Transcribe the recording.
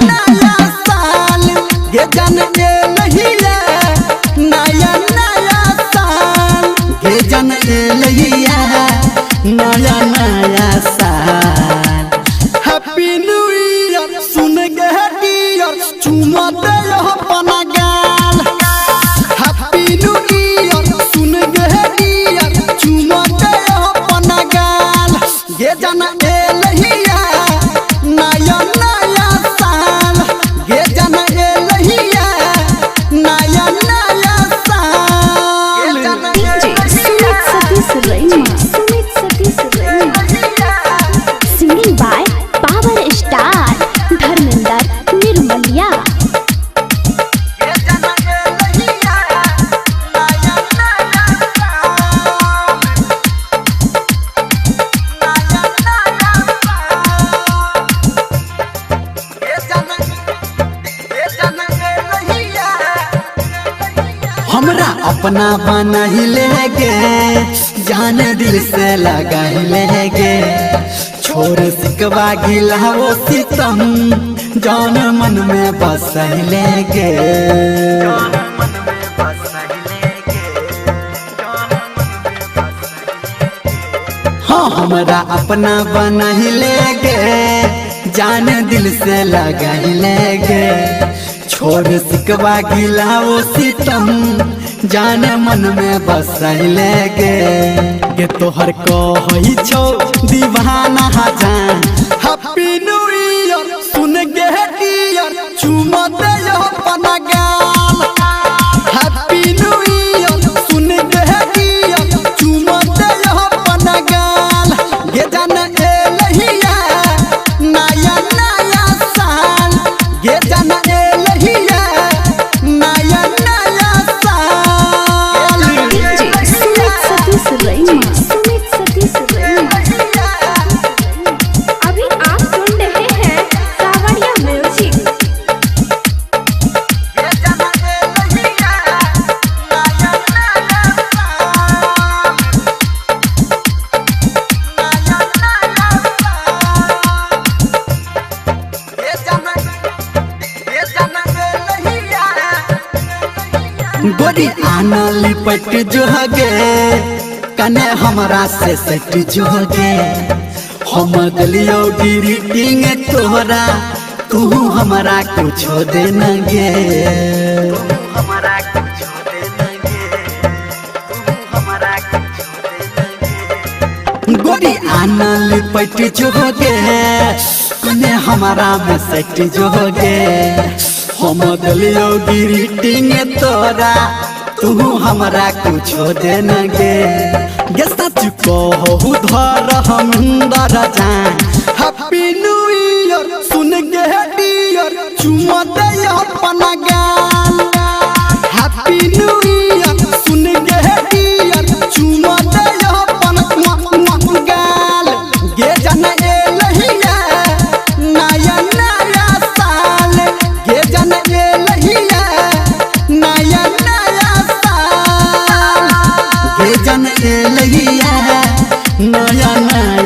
नया साल गे जन एलहिया नया नया साल गे जन एलहिया नया नया साल। हैप्पी न्यू ईयर सुन गे डियर चुमा दे अपना गाल। हैप्पी न्यू ईयर सुन गे डियर चुमा दे अपना गाल गे जन एलहिया नया नया साल गे जन एलहिया नया नया साल। Sumit Satish Raina singing by power star Dharmendra Nirmaliya. हमरा अपना बना ही लेगे जान दिल से लगा ही लेगे छोड़ सिकवा गिला वो सितम जान मन में बस ही लेगे। हाँ हमरा अपना बना ही लेगे जान दिल से लगा ही लेगे छोड़ सिकवा गिला वो सितम जान मन में बस लेगे गे तोहर कहई छो दीवाना जान। हैप्पी न्यू ईयर सुन गे डियर चुमा दे अपना गाल। हैप्पी न्यू ईयर सुन गे डियर चुमा दे अपना गाल गे जन एलहिया नया नया साल गे जन एलहिया नया नया साल। सुमित सतीश रैना अभी आप सुन रहे हैं कावड़िया म्यूजिक। गोरी आना लिपट जो गे कने हमरा से सट जो गे हम दिलियो ग्रीटिंग तोहरा तू हमरा कुछो दे न गे। गोरी आना लिपट जो गे कने हमरा में सट जो गे हम दिलियो ग्रीटिंग तोरा तू हमरा कुछो दे न गे गे सच कहू धर हमंदर जान। हैप्पी न्यू ईयर सुन गे डियर चुमा दे अपना गाल। हैप्पी न्यू ईयर सुन गे डियर चुमा दे अपना गाल गे जन एलहिया नया नया साल गे जन एलहिया नया नया साल गे जन एलहिया नया नया